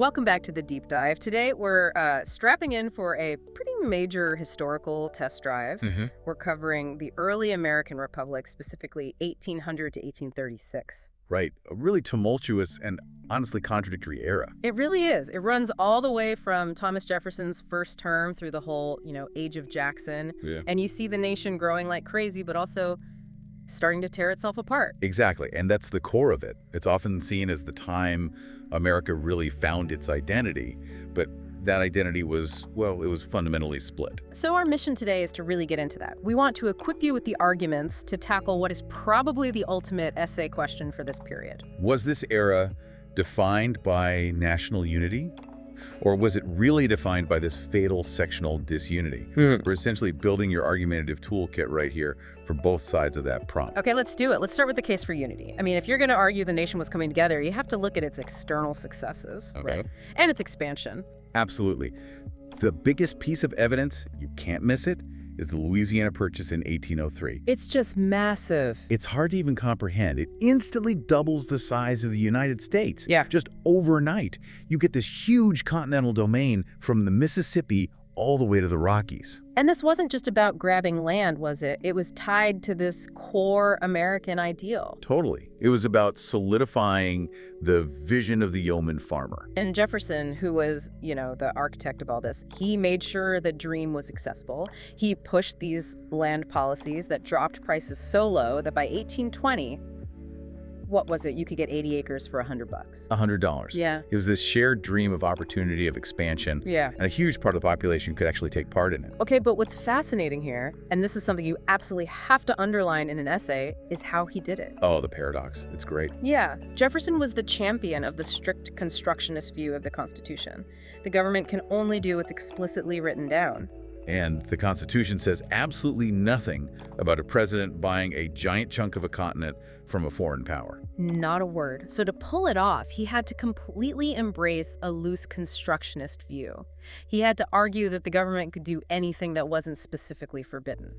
Welcome back to the deep dive. Today we're strapping in for a pretty major historical test drive. We're covering the early American Republic, specifically 1800 to 1836. Right. A really tumultuous and honestly contradictory era. It really is. It runs all the way from Thomas Jefferson's first term through the whole, age of Jackson. Yeah. And you see the nation growing like crazy, but also starting to tear itself apart. Exactly. And that's the core of it. It's often seen as the time America really found its identity. But that identity was, well, it was fundamentally split. So our mission today is to really get into that. We want to equip you with the arguments to tackle what is probably the ultimate essay question for this period. Was this era defined by national unity? Or was it really defined by this fatal sectional disunity? We're essentially building your argumentative toolkit right here for both sides of that prompt. Okay, let's do it. Let's start with the case for unity. I mean, if you're going to argue the nation was coming together, you have to look at its external successes, right? And its expansion. Absolutely. The biggest piece of evidence, you can't miss it, is the Louisiana Purchase in 1803. It's just massive. It's hard to even comprehend. It instantly doubles the size of the United States. Yeah. Just overnight. You get this huge continental domain from the Mississippi all the way to the Rockies. And this wasn't just about grabbing land, was it? It was tied to this core American ideal. Totally. It was about solidifying the vision of the yeoman farmer. And Jefferson, who was, the architect of all this, he made sure the dream was accessible. He pushed these land policies that dropped prices so low that by 1820, what was it? You could get 80 acres for $100. $100. Yeah. It was this shared dream of opportunity, of expansion. Yeah. And a huge part of the population could actually take part in it. Okay, but what's fascinating here, and this is something you absolutely have to underline in an essay, is how he did it. Oh, the paradox. It's great. Yeah. Jefferson was the champion of the strict constructionist view of the Constitution. The government can only do what's explicitly written down. And the Constitution says absolutely nothing about a president buying a giant chunk of a continent from a foreign power. Not a word. So to pull it off, he had to completely embrace a loose constructionist view. He had to argue that the government could do anything that wasn't specifically forbidden.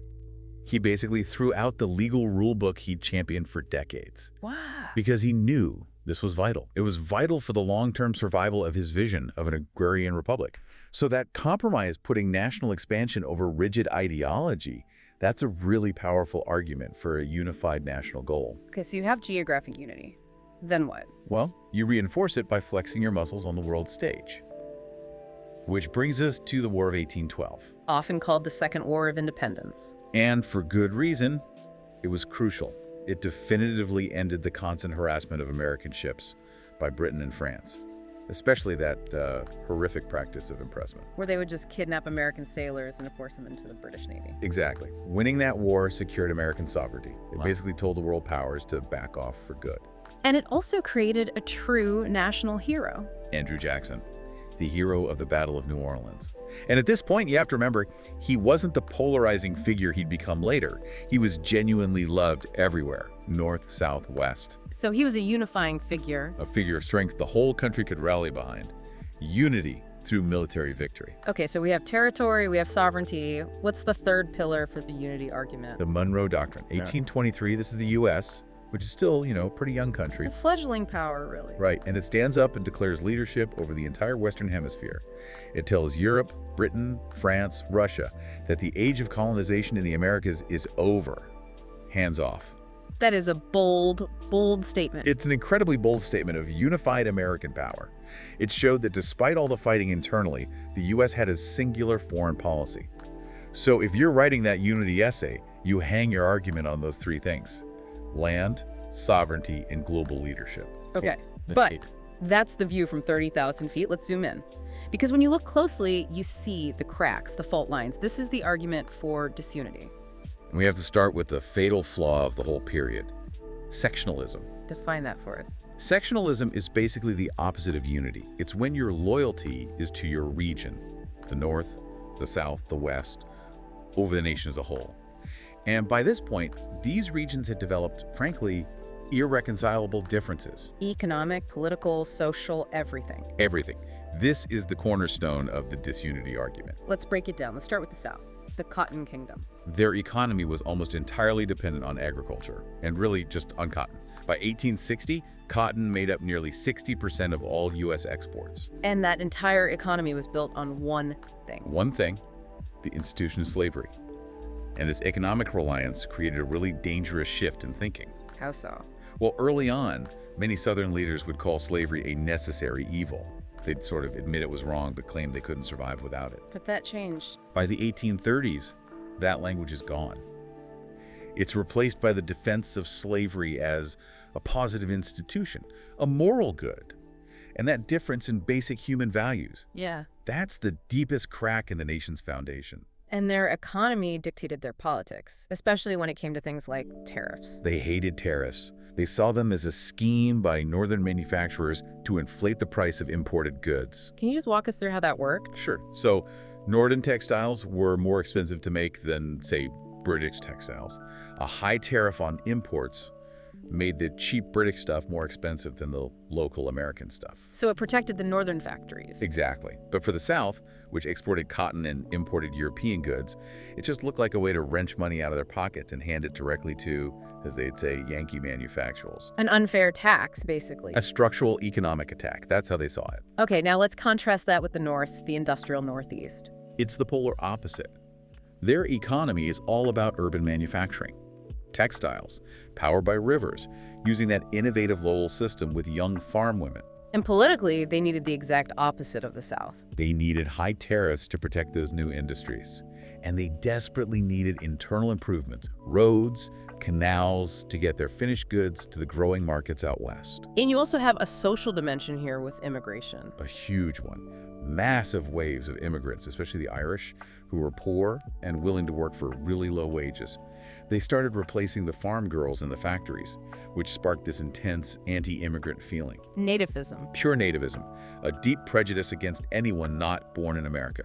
He basically threw out the legal rule book he'd championed for decades. Wow. Because he knew this was vital. It was vital for the long-term survival of his vision of an agrarian republic. So that compromise, putting national expansion over rigid ideology, that's a really powerful argument for a unified national goal. Okay, so you have geographic unity. Then what? Well, you reinforce it by flexing your muscles on the world stage. Which brings us to the War of 1812. Often called the Second War of Independence. And for good reason, it was crucial. It definitively ended the constant harassment of American ships by Britain and France, especially that horrific practice of impressment. Where they would just kidnap American sailors and force them into the British Navy. Exactly. Winning that war secured American sovereignty. It basically told the world powers to back off for good. And it also created a true national hero. Andrew Jackson, the hero of the Battle of New Orleans. And at this point, you have to remember, he wasn't the polarizing figure he'd become later. He was genuinely loved everywhere, north, south, west. So he was a unifying figure. A figure of strength the whole country could rally behind. Unity through military victory. Okay, so we have territory, we have sovereignty. What's the third pillar for the unity argument? The Monroe Doctrine. 1823, this is the U.S., which is still, pretty young country. A fledgling power, really. Right, and it stands up and declares leadership over the entire Western Hemisphere. It tells Europe, Britain, France, Russia that the age of colonization in the Americas is over. Hands off. That is a bold, bold statement. It's an incredibly bold statement of unified American power. It showed that despite all the fighting internally, the U.S. had a singular foreign policy. So if you're writing that unity essay, you hang your argument on those three things: land, sovereignty, and global leadership. Okay, but that's the view from 30,000 feet. Let's zoom in. Because when you look closely, you see the cracks, the fault lines. This is the argument for disunity. We have to start with the fatal flaw of the whole period: sectionalism. Define that for us. Sectionalism is basically the opposite of unity. It's when your loyalty is to your region, the North, the South, the West, over the nation as a whole. And by this point, these regions had developed, frankly, irreconcilable differences. Economic, political, social, everything. Everything. This is the cornerstone of the disunity argument. Let's break it down. Let's start with the South, the Cotton Kingdom. Their economy was almost entirely dependent on agriculture, and really just on cotton. By 1860, Cotton made up nearly 60% of all U.S. exports. And that entire economy was built on one thing. One thing, the institution of slavery. And this economic reliance created a really dangerous shift in thinking. How so? Well, early on, many Southern leaders would call slavery a necessary evil. They'd sort of admit it was wrong, but claim they couldn't survive without it. But that changed. By the 1830s, that language is gone. It's replaced by the defense of slavery as a positive institution, a moral good. And that difference in basic human values, Yeah. that's the deepest crack in the nation's foundation. And their economy dictated their politics, especially when it came to things like tariffs. They hated tariffs. They saw them as a scheme by northern manufacturers to inflate the price of imported goods. Can you just walk us through how that worked? Sure. So, northern textiles were more expensive to make than, say, British textiles. A high tariff on imports made the cheap British stuff more expensive than the local American stuff. So it protected the northern factories. Exactly. But for the South, which exported cotton and imported European goods, it just looked like a way to wrench money out of their pockets and hand it directly to, as they'd say, Yankee manufacturers. An unfair tax, basically. A structural economic attack. That's how they saw it. Okay, now let's contrast that with the North, the industrial Northeast. It's the polar opposite. Their economy is all about urban manufacturing. Textiles, powered by rivers, using that innovative Lowell system with young farm women. And politically, they needed the exact opposite of the South. They needed high tariffs to protect those new industries. And they desperately needed internal improvements, roads, canals, to get their finished goods to the growing markets out west. And you also have a social dimension here with immigration. A huge one. Massive waves of immigrants, especially the Irish, who were poor and willing to work for really low wages. They started replacing the farm girls in the factories, which sparked this intense anti-immigrant feeling. Nativism. Pure nativism, a deep prejudice against anyone not born in America.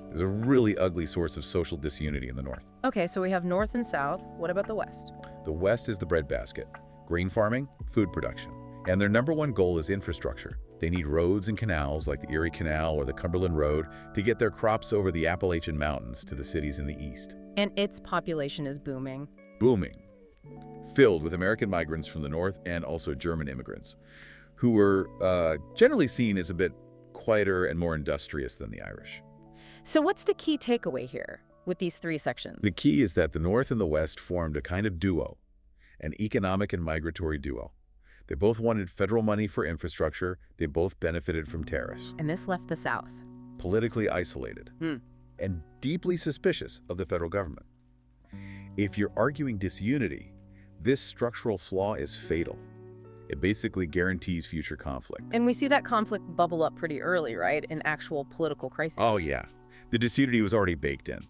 It was a really ugly source of social disunity in the North. Okay, so we have North and South. What about the West? The West is the breadbasket, grain farming, food production. And their number one goal is infrastructure. They need roads and canals like the Erie Canal or the Cumberland Road to get their crops over the Appalachian Mountains to the cities in the east. And its population is booming. Booming. Filled with American migrants from the North and also German immigrants, who were generally seen as a bit quieter and more industrious than the Irish. So what's the key takeaway here with these three sections? The key is that the North and the West formed a kind of duo, an economic and migratory duo. They both wanted federal money for infrastructure. They both benefited from tariffs. And this left the South Politically isolated and deeply suspicious of the federal government. If you're arguing disunity, this structural flaw is fatal. It basically guarantees future conflict. And we see that conflict bubble up pretty early, right? In actual political crisis. Oh, yeah. The disunity was already baked in.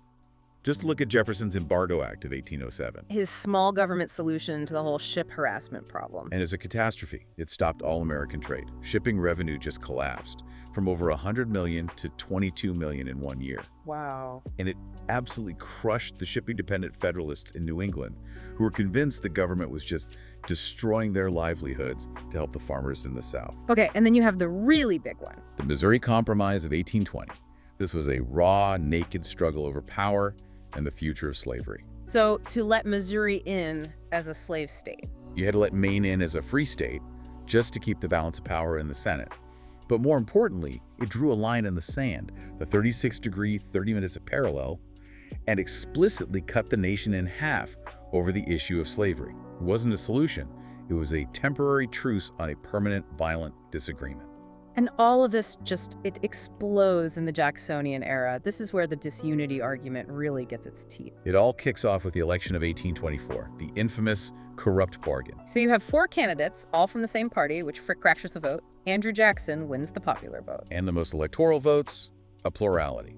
Just look at Jefferson's Embargo Act of 1807. His small government solution to the whole ship harassment problem. And as a catastrophe, it stopped all American trade. Shipping revenue just collapsed from over $100 million to $22 million in 1 year. Wow. And it absolutely crushed the shipping-dependent Federalists in New England, who were convinced the government was just destroying their livelihoods to help the farmers in the South. Okay, and then you have the really big one. The Missouri Compromise of 1820. This was a raw, naked struggle over power and the future of slavery. So to let Missouri in as a slave state. You had to let Maine in as a free state just to keep the balance of power in the Senate. But more importantly, it drew a line in the sand, the 36-degree, 30 minutes of parallel, and explicitly cut the nation in half over the issue of slavery. It wasn't a solution. It was a temporary truce on a permanent, violent disagreement. And all of this it explodes in the Jacksonian era. This is where the disunity argument really gets its teeth. It all kicks off with the election of 1824, the infamous corrupt bargain. So you have four candidates, all from the same party, which fractures the vote. Andrew Jackson wins the popular vote. And the most electoral votes, a plurality,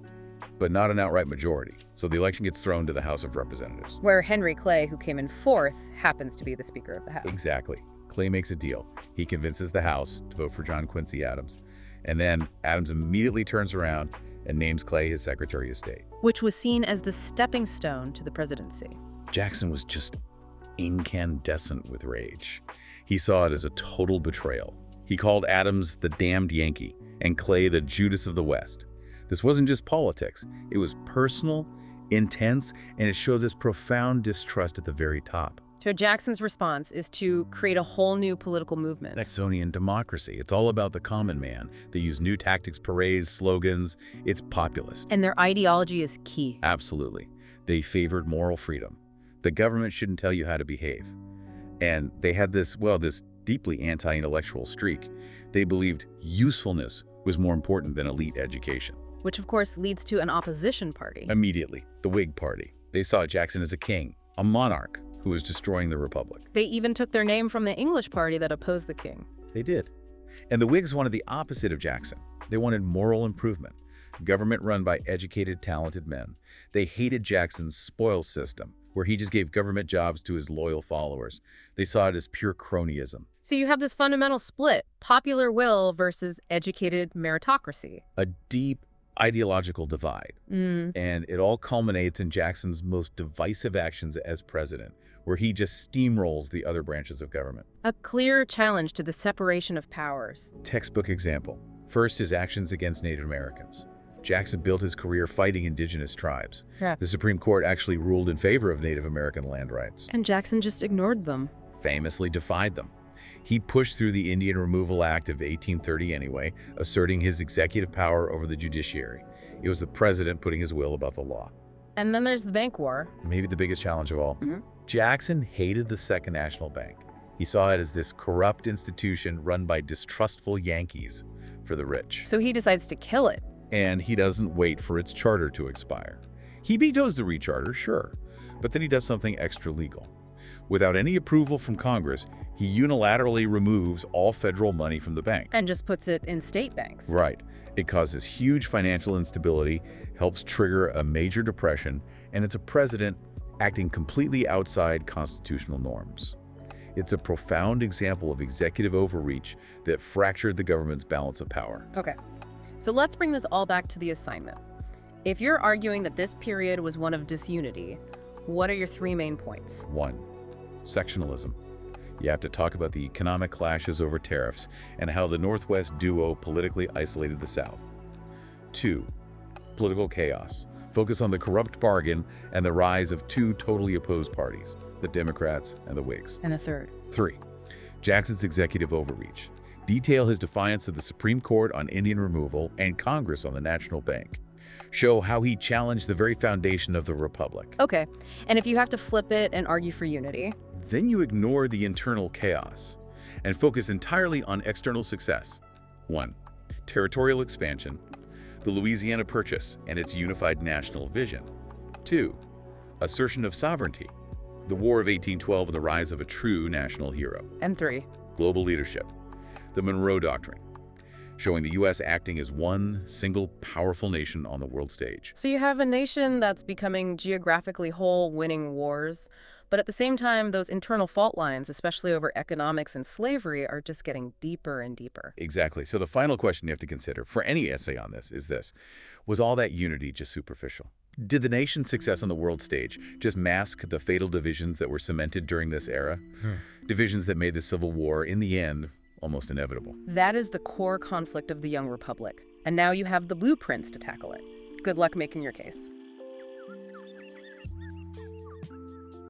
but not an outright majority. So the election gets thrown to the House of Representatives. Where Henry Clay, who came in fourth, happens to be the Speaker of the House. Exactly. Clay makes a deal. He convinces the House to vote for John Quincy Adams. And then Adams immediately turns around and names Clay his Secretary of State. Which was seen as the stepping stone to the presidency. Jackson was just incandescent with rage. He saw it as a total betrayal. He called Adams the damned Yankee and Clay the Judas of the West. This wasn't just politics. It was personal, intense, and it showed this profound distrust at the very top. So Jackson's response is to create a whole new political movement. Nixonian democracy. It's all about the common man. They use new tactics, parades, slogans. It's populist. And their ideology is key. Absolutely. They favored moral freedom. The government shouldn't tell you how to behave. And they had this deeply anti-intellectual streak. They believed usefulness was more important than elite education. Which, of course, leads to an opposition party. Immediately, the Whig Party. They saw Jackson as a king, a monarch who was destroying the republic. They even took their name from the English party that opposed the king. They did. And the Whigs wanted the opposite of Jackson. They wanted moral improvement, government run by educated, talented men. They hated Jackson's spoils system, where he just gave government jobs to his loyal followers. They saw it as pure cronyism. So you have this fundamental split, popular will versus educated meritocracy. A deep ideological divide. And it all culminates in Jackson's most divisive actions as president, where he just steamrolls the other branches of government. A clear challenge to the separation of powers. Textbook example. First, his actions against Native Americans. Jackson built his career fighting indigenous tribes. Yeah. The Supreme Court actually ruled in favor of Native American land rights. And Jackson just ignored them. Famously defied them. He pushed through the Indian Removal Act of 1830 anyway, asserting his executive power over the judiciary. It was the president putting his will above the law. And then there's the bank war. Maybe the biggest challenge of all. Jackson hated the Second National Bank. He saw it as this corrupt institution run by distrustful Yankees for the rich. So he decides to kill it. And he doesn't wait for its charter to expire. He vetoes the recharter, sure, but then he does something extra legal. Without any approval from Congress, he unilaterally removes all federal money from the bank. And just puts it in state banks. Right. It causes huge financial instability, helps trigger a major depression, and it's a president acting completely outside constitutional norms. It's a profound example of executive overreach that fractured the government's balance of power. Okay. So let's bring this all back to the assignment. If you're arguing that this period was one of disunity, what are your three main points? 1. Sectionalism. You have to talk about the economic clashes over tariffs and how the Northwest duo politically isolated the South. 2. Political chaos. Focus on the corrupt bargain and the rise of two totally opposed parties, the Democrats and the Whigs. And the third? 3. Jackson's executive overreach. Detail his defiance of the Supreme Court on Indian removal and Congress on the National Bank. Show how he challenged the very foundation of the Republic. Okay. And if you have to flip it and argue for unity? Then you ignore the internal chaos and focus entirely on external success. 1. Territorial expansion, the Louisiana Purchase and its unified national vision. 2. Assertion of sovereignty, the War of 1812 and the rise of a true national hero. And 3. Global leadership, the Monroe Doctrine, showing the U.S. acting as one single powerful nation on the world stage. So you have a nation that's becoming geographically whole, winning wars, but at the same time, those internal fault lines, especially over economics and slavery, are just getting deeper and deeper. Exactly. So the final question you have to consider for any essay on this is this: was all that unity just superficial? Did the nation's success on the world stage just mask the fatal divisions that were cemented during this era? Divisions that made the Civil War, in the end, almost inevitable. That is the core conflict of the Young Republic. And now you have the blueprints to tackle it. Good luck making your case.